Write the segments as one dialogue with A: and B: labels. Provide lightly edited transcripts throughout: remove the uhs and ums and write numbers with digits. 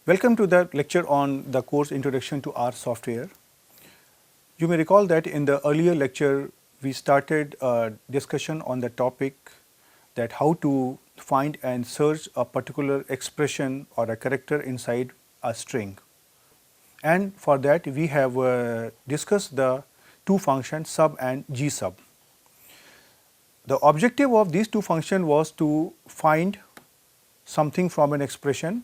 A: Welcome to the lecture on the course Introduction to R Software. You may recall that in the earlier lecture we started a discussion on the topic that how to find and search a particular expression or a character inside a string. And for that we have discussed the two functions sub and gsub. The objective of these two functions was to find something from an expression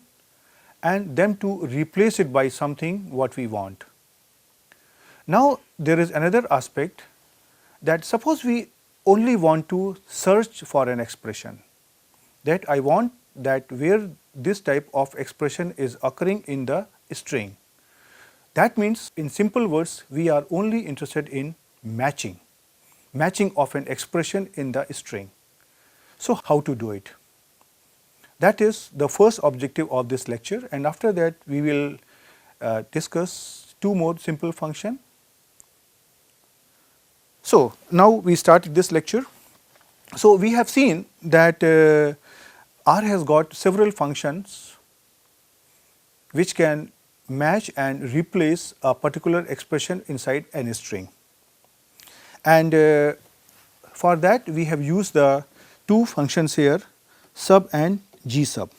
A: and then to replace it by something what we want. Now there is another aspect that suppose we only want to search for an expression, that I want that where this type of expression is occurring in the string. That means in simple words we are only interested in matching of an expression in the string. So how to do it? That is the first objective of this lecture, and after that we will discuss two more simple functions. So now we started this lecture. So we have seen that R has got several functions which can match and replace a particular expression inside any string. And for that we have used the two functions here, sub and gsub.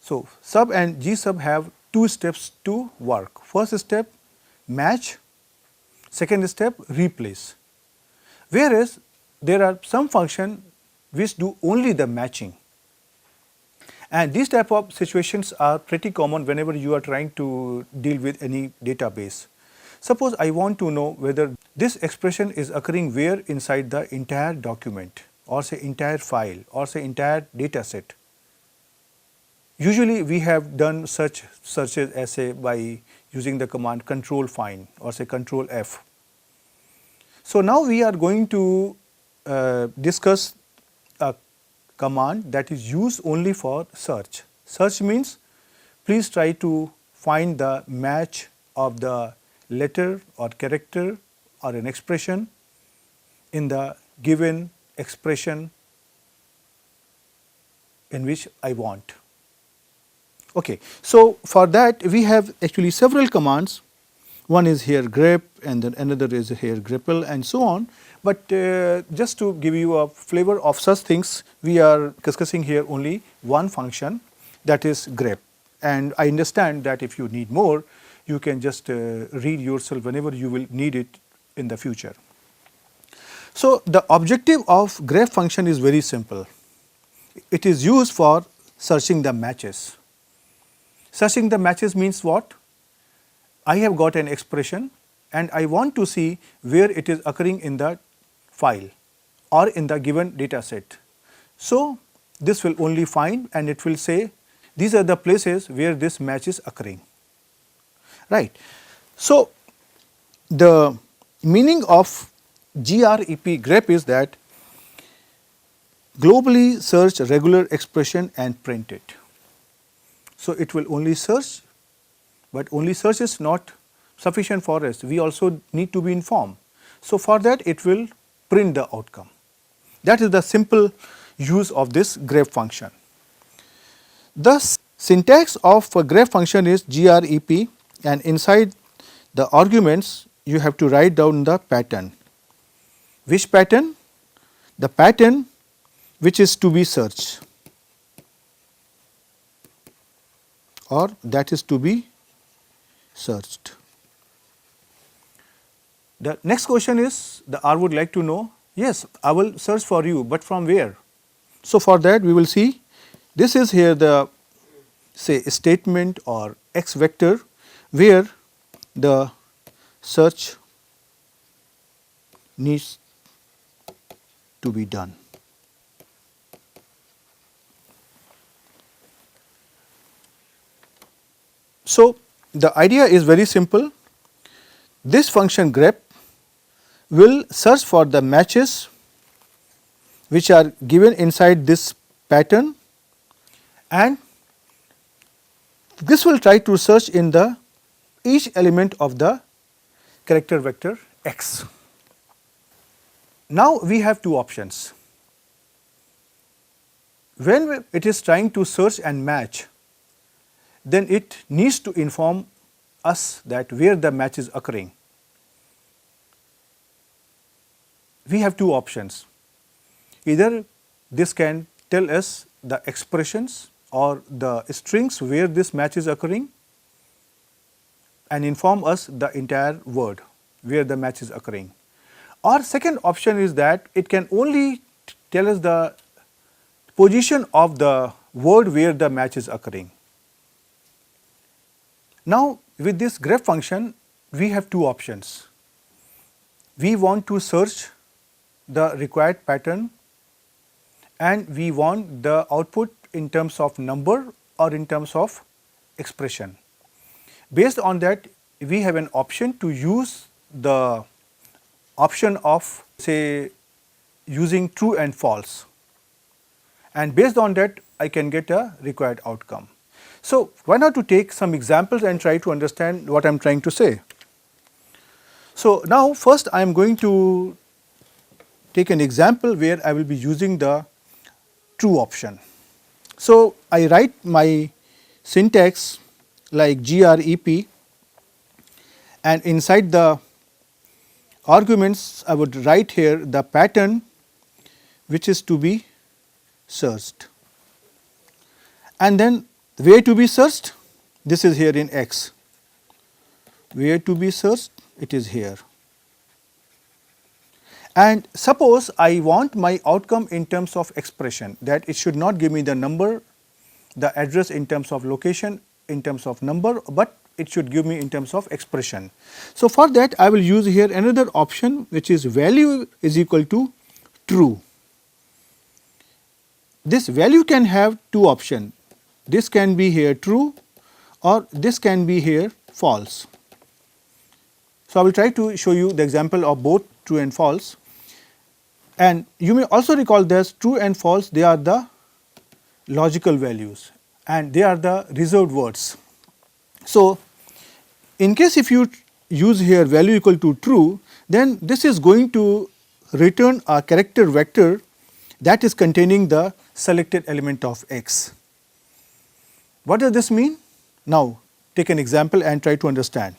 A: So sub and gsub have two steps to work. First step match, second step replace. Whereas there are some functions which do only the matching. And these type of situations are pretty common whenever you are trying to deal with any database. Suppose I want to know whether this expression is occurring where inside the entire document, or say entire file, or say entire data set. Usually we have done such searches as say by using the command control find or say control F. So now we are going to discuss a command that is used only for search. Search means please try to find the match of the letter or character or an expression in the given expression in which I want. Okay, so for that we have actually several commands. One is here grep and then another is here grepl and so on. But just to give you a flavor of such things, we are discussing here only one function, that is grep. And I understand that if you need more, you can just read yourself whenever you will need it in the future. So the objective of grep function is very simple. It is used for searching the matches. Searching the matches means what? I have got an expression and I want to see where it is occurring in the file or in the given data set. So this will only find and it will say these are the places where this match is occurring. Right. So the meaning of grep is that globally search regular expression and print it. So it will only search, but only search is not sufficient for us. We also need to be informed. So for that it will print the outcome. That is the simple use of this grep function. The syntax of a grep function is grep, and inside the arguments you have to write down the pattern. Which pattern? The pattern which is to be searched or that is to be searched. The next question is, the R would like to know, yes, I will search for you, but from where? So for that we will see, this is here the say statement or X vector where the search needs to be done. So the idea is very simple. This function grep will search for the matches which are given inside this pattern, and this will try to search in the each element of the character vector X. Now we have two options. When it is trying to search and match, then it needs to inform us that where the match is occurring. We have two options. Either this can tell us the expressions or the strings where this match is occurring and inform us the entire word where the match is occurring. Or second option is that it can only tell us the position of the word where the match is occurring. Now with this grep function we have two options. We want to search the required pattern and we want the output in terms of number or in terms of expression. Based on that, we have an option to use the option of say using true and false, and based on that I can get a required outcome. So why not to take some examples and try to understand what I am trying to say. So now first I am going to take an example where I will be using the true option. So I write my syntax like grep, and inside the arguments I would write here the pattern which is to be searched, and then where to be searched, this is here in X, where to be searched, it is here. And suppose I want my outcome in terms of expression, that it should not give me the number, the address in terms of location, in terms of number, but it should give me in terms of expression. So for that I will use here another option which is value is equal to true. This value can have two options. This can be here true or this can be here false. So I will try to show you the example of both true and false. And you may also recall this true and false, they are the logical values and they are the reserved words. So in case if you use here value equal to true, then this is going to return a character vector that is containing the selected element of X. What does this mean? Now take an example and try to understand.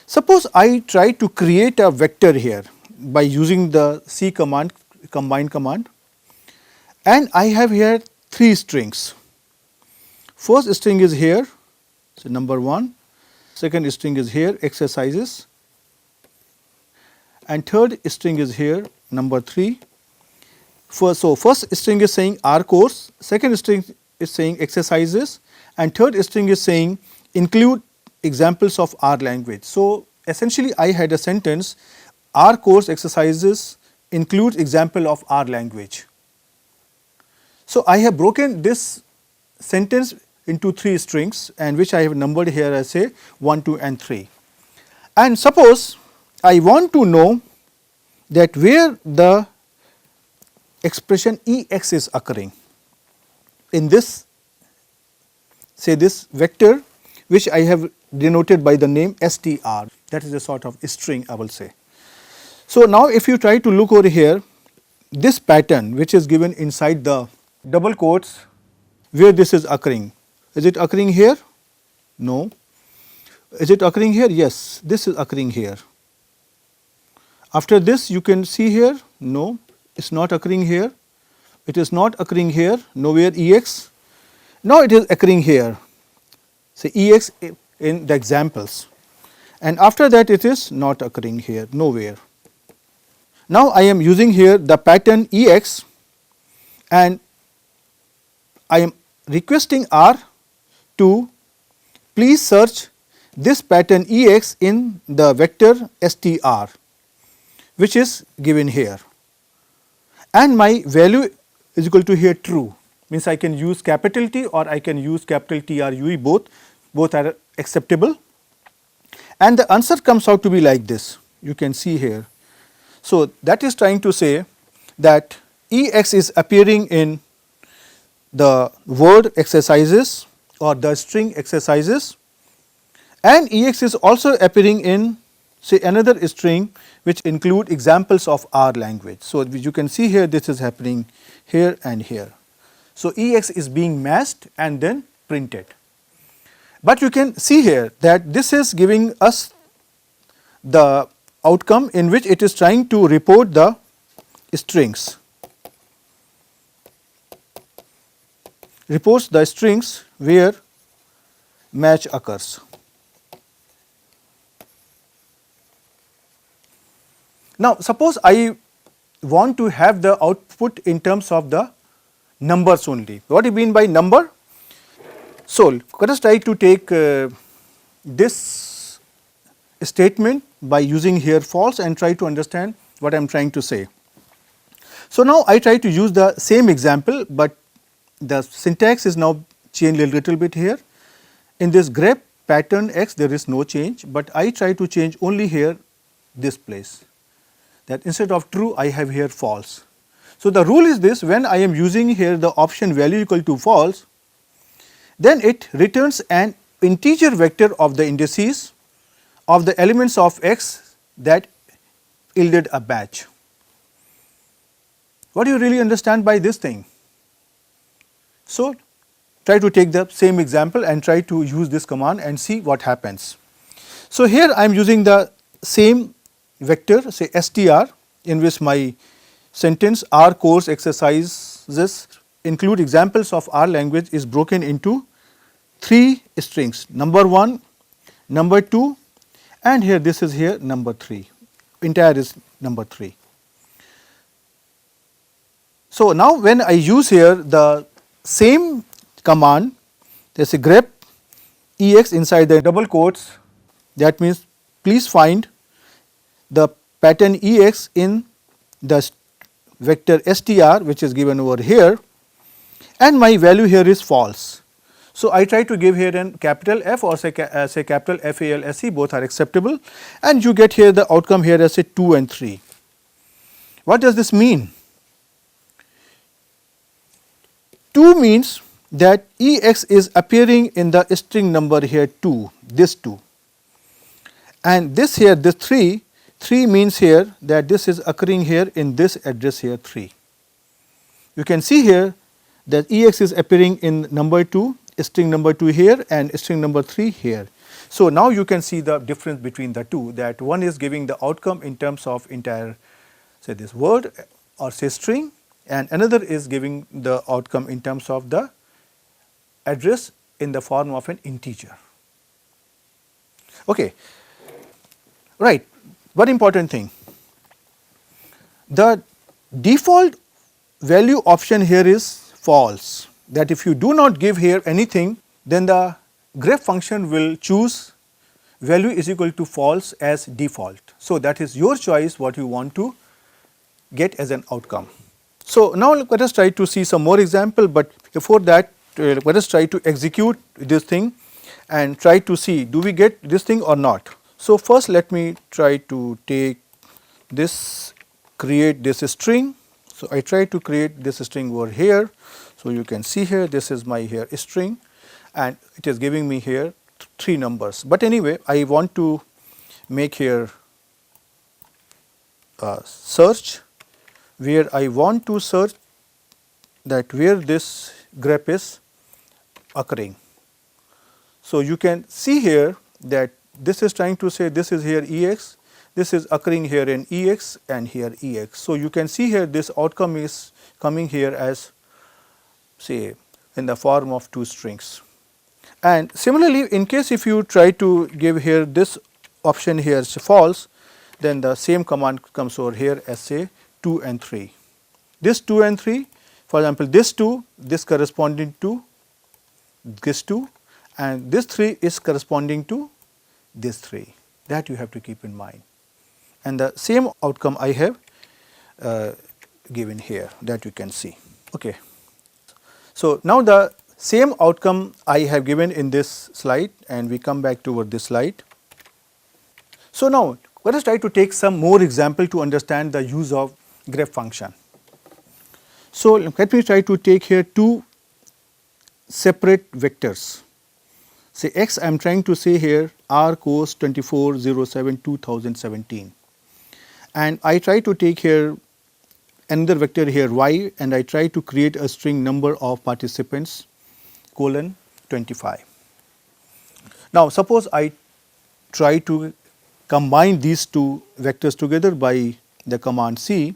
A: Suppose I try to create a vector here by using the C command, combine command, and I have here three strings. First string is here, so number 1, second string is here exercises, and third string is here number 3. So first string is saying R course, second string is saying exercises, and third string is saying include examples of R language. So essentially I had a sentence R course exercises includes example of R language. So I have broken this sentence into 3 strings and which I have numbered here as say 1, 2 and 3. And suppose I want to know that where the expression Ex is occurring in this, say this vector which I have denoted by the name str, that is a sort of string I will say. So now if you try to look over here, this pattern which is given inside the double quotes, where this is occurring, is it occurring here? No. Is it occurring here? Yes, this is occurring here. After this you can see here, no, it is not occurring here, it is not occurring here, nowhere Ex. Now it is occurring here, say Ex in the examples, and after that it is not occurring here, nowhere. Now I am using here the pattern Ex and I am requesting R to please search this pattern Ex in the vector str which is given here, and my value is equal to here true, means I can use capital T or I can use capital TRUE, both are acceptable, and the answer comes out to be like this, you can see here. So that is trying to say that Ex is appearing in the word exercises or the string exercises, and Ex is also appearing in say another string which include examples of R language. So you can see here this is happening here and here. So Ex is being masked and then printed. But you can see here that this is giving us the outcome in which it is trying to report the strings, reports the strings where match occurs. Now, suppose I want to have the output in terms of the numbers only. What do you mean by number? So, let us try to take this statement by using here false and try to understand what I am trying to say. So, now I try to use the same example, but the syntax is now changed a little bit here. In this grep pattern X there is no change, but I try to change only here this place, that instead of true I have here false. So, the rule is this: when I am using here the option value equal to false, then it returns an integer vector of the indices of the elements of X that yielded a batch. What do you really understand by this thing? So, try to take the same example and try to use this command and see what happens. So, here I am using the same vector, say str, in which my sentence R course exercises include examples of R language is broken into 3 strings, number 1, number 2, and here this is here number 3, entire is number 3. So, now when I use here the same command, there is a grep ex inside the double quotes, that means please find the pattern ex in the vector str which is given over here, and my value here is false. So, I try to give here an capital F or say capital FALSE, both are acceptable, and you get here the outcome here as a 2 and 3. What does this mean? 2 means that ex is appearing in the string number here 2, this 2, and this here this 3 means here that this is occurring here in this address here 3. You can see here that ex is appearing in number 2, string number 2 here and string number 3 here. So, now you can see the difference between the two, that one is giving the outcome in terms of entire, say this word or say string, and another is giving the outcome in terms of the address in the form of an integer. Okay. Right. One important thing, the default value option here is false, that if you do not give here anything, then the grep function will choose value is equal to false as default. So, that is your choice what you want to get as an outcome. So, now let us try to see some more example, but before that let us try to execute this thing and try to see do we get this thing or not. So, first let me try to take this, create this string. So, I try to create this string over here. So, you can see here this is my here string and it is giving me here 3 numbers, but anyway I want to make here a search where I want to search that where this grep is occurring. So, you can see here that this is trying to say this is here ex, this is occurring here in ex and here ex. So, you can see here this outcome is coming here as say in the form of 2 strings. And similarly, in case if you try to give here this option here is false, then the same command comes over here as say 2 and 3. This 2 and 3, for example, this 2, this corresponding to this 2, and this 3 is corresponding to this 3, that you have to keep in mind. And the same outcome I have given here, that you can see. Okay. So, now the same outcome I have given in this slide, and we come back toward this slide. So, now let us try to take some more example to understand the use of grep function. So, let me try to take here 2 separate vectors. Say x, I am trying to say here R course 24/07/2017, and I try to take here another vector here y, and I try to create a string number of participants colon 25. Now suppose I try to combine these two vectors together by the command C.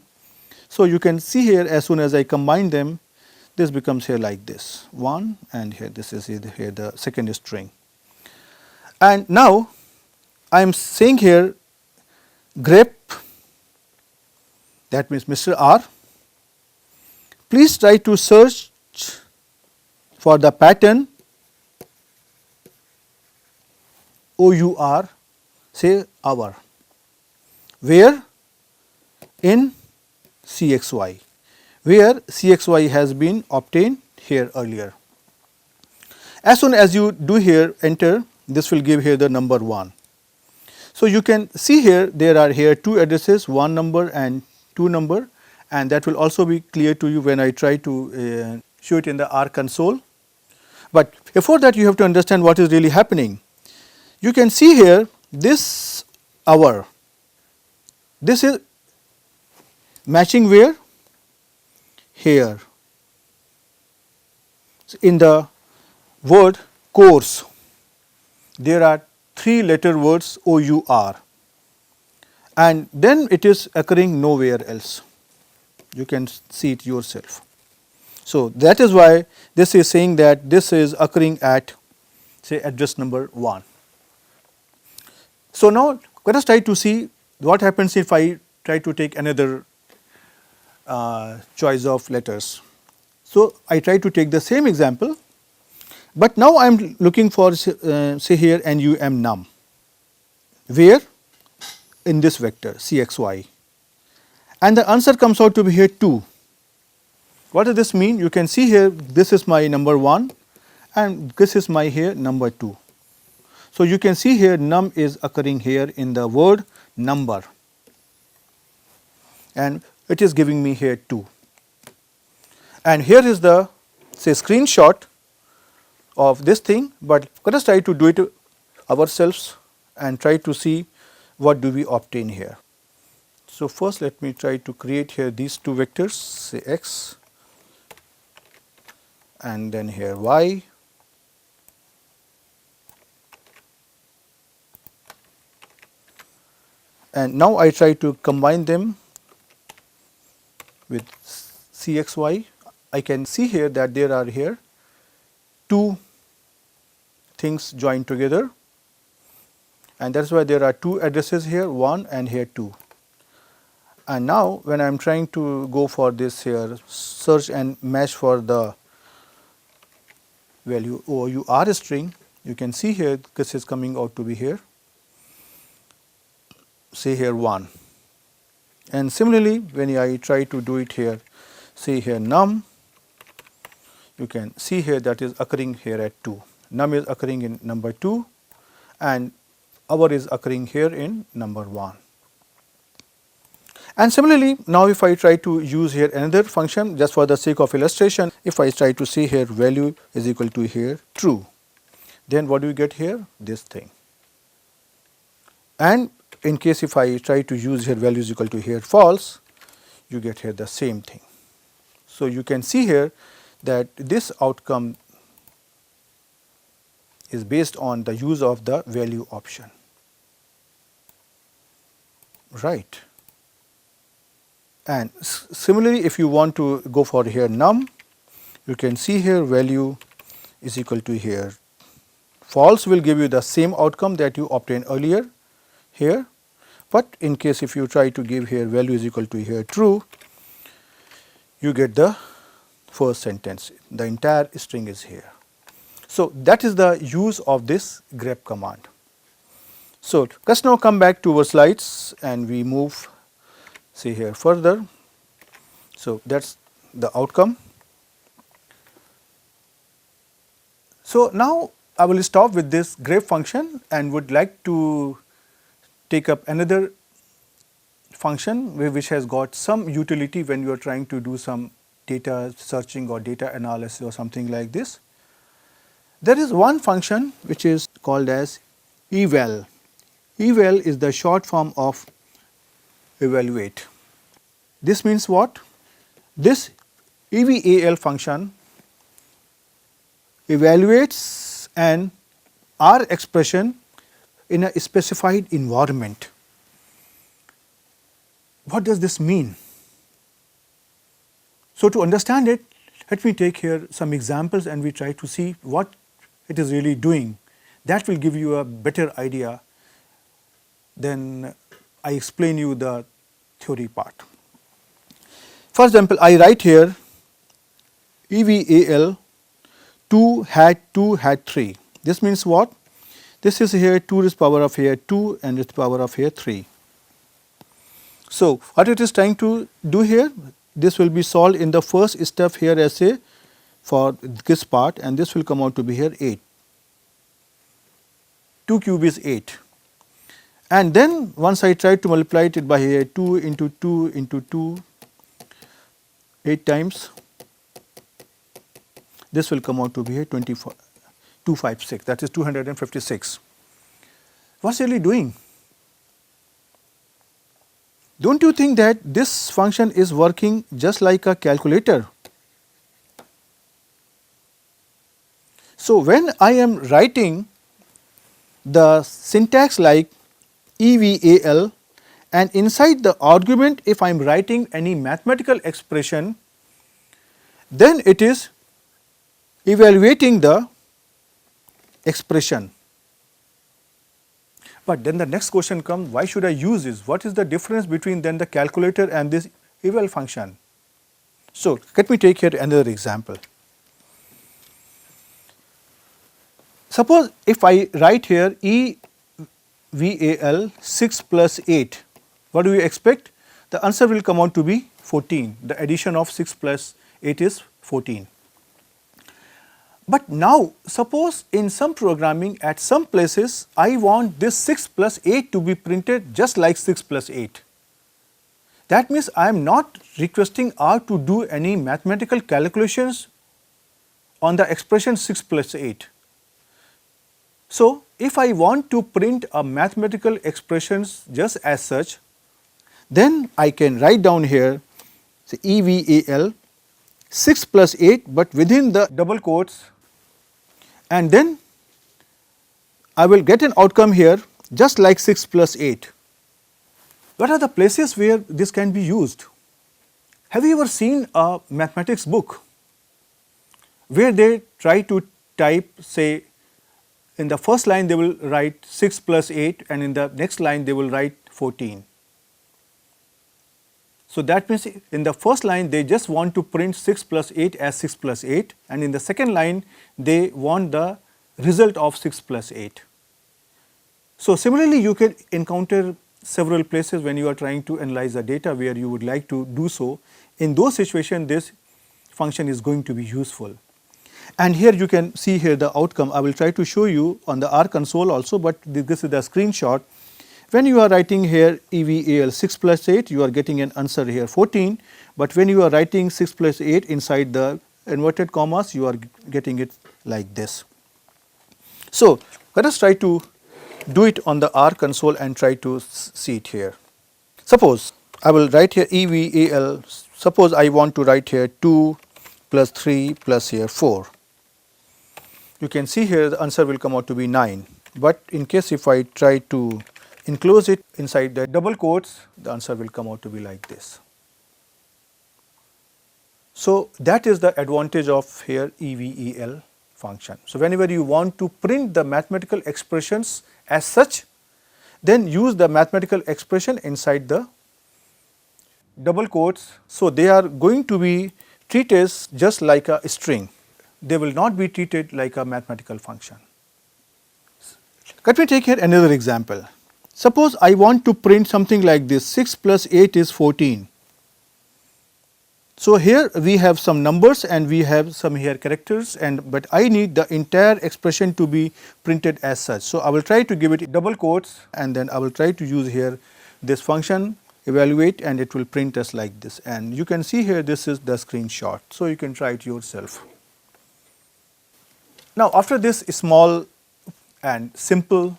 A: So you can see here, as soon as I combine them, this becomes here like this, 1, and here this is here the second string. And now I am saying here grep, that means Mr. R, please try to search for the pattern OUR, say our, where in CXY, where CXY has been obtained here earlier. As soon as you do here enter, this will give here the number 1. So you can see here there are here two addresses, 1 number and 2 number, and that will also be clear to you when I try to show it in the R console. But before that you have to understand what is really happening. You can see here this our, this is matching where? Here. In the word course, there are 3 letter words OUR, and then it is occurring nowhere else. You can see it yourself. So that is why this is saying that this is occurring at, say, address number 1. So now let us try to see what happens if I try to take another choice of letters. So I try to take the same example, but now I am looking for say here num, where in this vector CXY, and the answer comes out to be here 2. What does this mean? You can see here this is my number 1 and this is my here number 2. So you can see here num is occurring here in the word number, and it is giving me here 2. And here is the, say, screenshot of this thing, but let us try to do it ourselves and try to see what do we obtain here. So first let me try to create here these two vectors, say x and then here y. And now I try to combine them with CXY. I can see here that there are here 2 things joined together, and that is why there are 2 addresses here, 1 and here 2. And now when I am trying to go for this here search and match for the value OUR string, you can see here this is coming out to be here, say here 1. And similarly when I try to do it here, say here num, you can see here that is occurring here at 2. Num is occurring in number 2 and our is occurring here in number 1. And similarly, now if I try to use here another function just for the sake of illustration, if I try to say here value is equal to here true, then what do you get here? This thing. And in case if I try to use here value is equal to here false, you get here the same thing. So you can see here that this outcome is based on the use of the value option, right. And similarly if you want to go for here num, you can see here value is equal to here false will give you the same outcome that you obtained earlier here, but in case if you try to give here value is equal to here true, you get the first sentence, the entire string is here. So that is the use of this grep command. So let's now come back to our slides and we move, say here further. So that's the outcome. So now I will stop with this grep function and would like to take up another function which has got some utility when you are trying to do some data searching or data analysis or something like this. There is one function which is called as Eval. Eval is the short form of evaluate. This means what? This Eval function evaluates an R expression in a specified environment. What does this mean? So to understand it, let me take here some examples and we try to see what it is really doing. That will give you a better idea than I explain you the theory part. For example, I write here Eval 2 hat 2 hat 3. This means what? This is here 2 raised power of here 2 and raised power of here 3. So what it is trying to do here? This will be solved in the first step here as a for this part, and this will come out to be here 8. 2 cube is 8. And then once I try to multiply it by here 2 into 2 into 2, 8 times, this will come out to be here 256, that is 256. What's really doing? Don't you think that this function is working just like a calculator? So when I am writing the syntax like Eval, and inside the argument if I am writing any mathematical expression, then it is evaluating the expression. But then the next question comes, why should I use this? What is the difference between then the calculator and this eval function? So let me take here another example. Suppose if I write here Eval 6 plus 8, what do you expect? The answer will come out to be 14. The addition of 6 plus 8 is 14. But now suppose in some programming at some places I want this 6 plus 8 to be printed just like 6 plus 8. That means I am not requesting R to do any mathematical calculations on the expression 6 plus 8. So if I want to print a mathematical expressions just as such, then I can write down here say Eval 6 plus 8 but within the double quotes, and then I will get an outcome here just like 6 plus 8. What are the places where this can be used? Have you ever seen a mathematics book where they try to type, say, in the first line they will write 6 plus 8 and in the next line they will write 14. So that means in the first line they just want to print 6 plus 8 as 6 plus 8, and in the second line they want the result of 6 plus 8. So similarly you can encounter several places when you are trying to analyze the data where you would like to do so. In those situations this function is going to be useful. And here you can see here the outcome. I will try to show you on the R console also, but this is the screenshot. When you are writing here Eval 6 plus 8, you are getting an answer here 14, but when you are writing 6 plus 8 inside the inverted commas, you are getting it like this. So let us try to do it on the R console and try to see it here. Suppose I will write here Eval, suppose I want to write here 2 plus 3 plus here 4. You can see here the answer will come out to be 9, but in case if I try to enclose it inside the double quotes, the answer will come out to be like this. So that is the advantage of here Eval function. So whenever you want to print the mathematical expressions as such, then use the mathematical expression inside the double quotes. So they are going to be treated just like a string. They will not be treated like a mathematical function. Let me take here another example. Suppose I want to print something like this, 6 plus 8 is 14. So here we have some numbers and we have some here characters, but I need the entire expression to be printed as such. So I will try to give it double quotes and then I will try to use here this function evaluate and it will print us like this, and you can see here this is the screenshot. So you can try it yourself. Now after this small and simple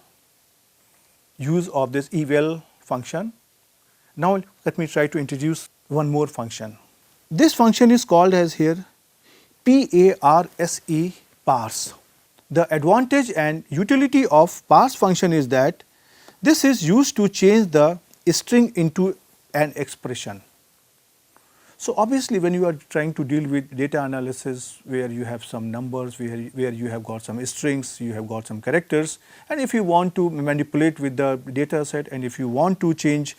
A: use of this eval function, now let me try to introduce one more function. This function is called as here Parse, parse. The advantage and utility of parse function is that this is used to change the string into an expression. So obviously when you are trying to deal with data analysis where you have some numbers, where you have got some strings, you have got some characters, and if you want to manipulate with the data set and if you want to change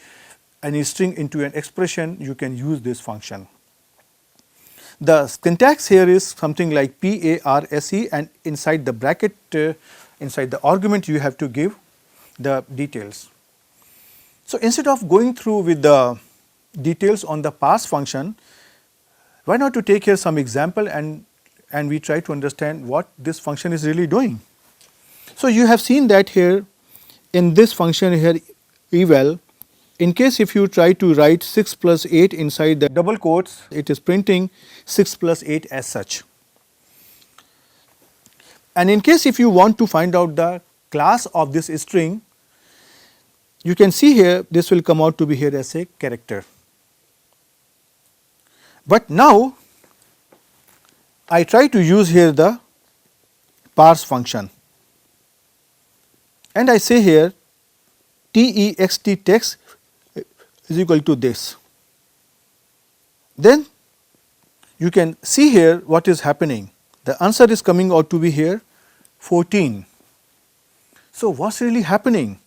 A: any string into an expression, you can use this function. The syntax here is something like parse, and inside the bracket, inside the argument you have to give the details. So instead of going through with the details on the parse function, why not to take here some example and we try to understand what this function is really doing. So you have seen that here in this function here eval, in case if you try to write 6 plus 8 inside the double quotes, it is printing 6 plus 8 as such. And in case if you want to find out the class of this string, you can see here this will come out to be here as a character. But now I try to use here the parse function and I say here text text is equal to this. Then you can see here what is happening. The answer is coming out to be here 14. So what's really happening?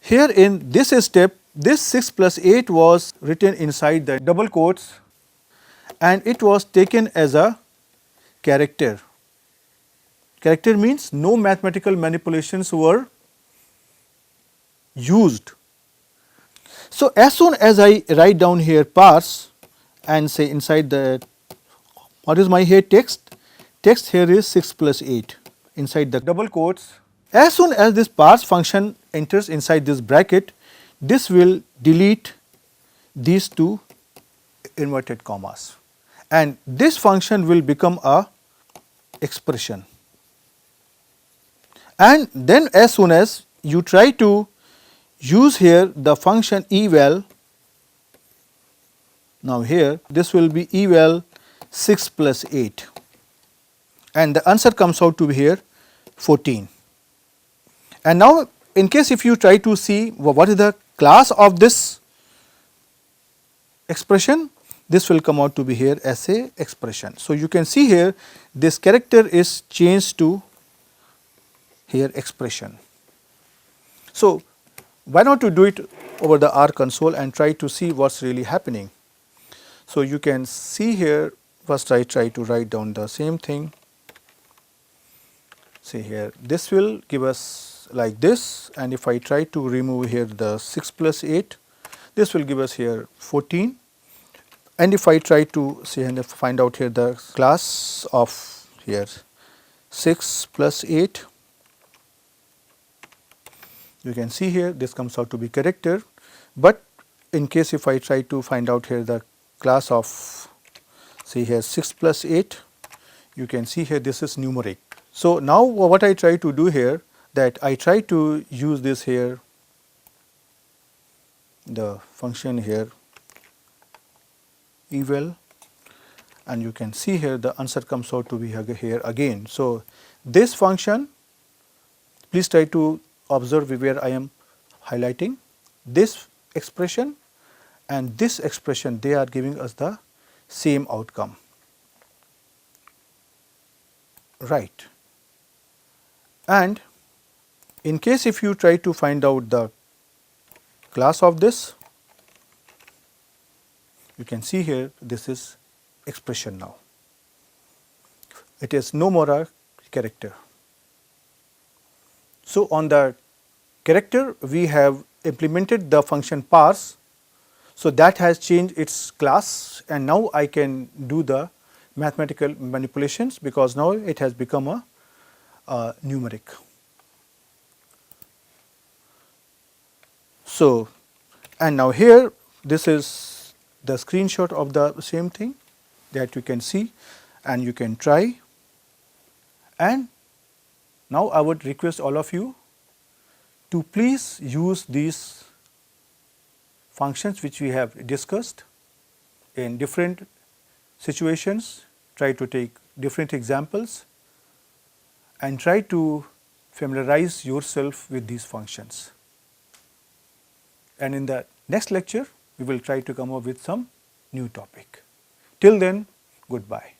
A: Here in this step, this 6 plus 8 was written inside the double quotes and it was taken as a character. Character means no mathematical manipulations were used. So as soon as I write down here parse and say inside the, what is my here text? Text here is 6 plus 8 inside the double quotes. As soon as this parse function enters inside this bracket, this will delete these two inverted commas and this function will become a expression. And then as soon as you try to use here the function eval, now here this will be eval 6 plus 8 and the answer comes out to be here 14. And now in case if you try to see what is the class of this expression, this will come out to be here as a expression. So you can see here this character is changed to here expression. So why not to do it over the R console and try to see what's really happening. So you can see here, first I try to write down the same thing. See here, this will give us like this, and if I try to remove here the 6 plus 8, this will give us here 14. And if I try to see and find out here the class of here 6 plus 8, you can see here this comes out to be character, but in case if I try to find out here the class of see here 6 plus 8, you can see here this is numeric. So now what I try to do here, that I try to use this here the function here eval, and you can see here the answer comes out to be here again. So this function, please try to observe where I am highlighting this expression and this expression, they are giving us the same outcome, right. And in case if you try to find out the class of this, you can see here this is expression now. It is no more a character. So on the character we have implemented the function parse, so that has changed its class and now I can do the mathematical manipulations because now it has become a numeric. So and now here this is the screenshot of the same thing that you can see and you can try. And now I would request all of you to please use these functions which we have discussed in different situations, try to take different examples and try to familiarize yourself with these functions. And in the next lecture, we will try to come up with some new topic. Till then, goodbye.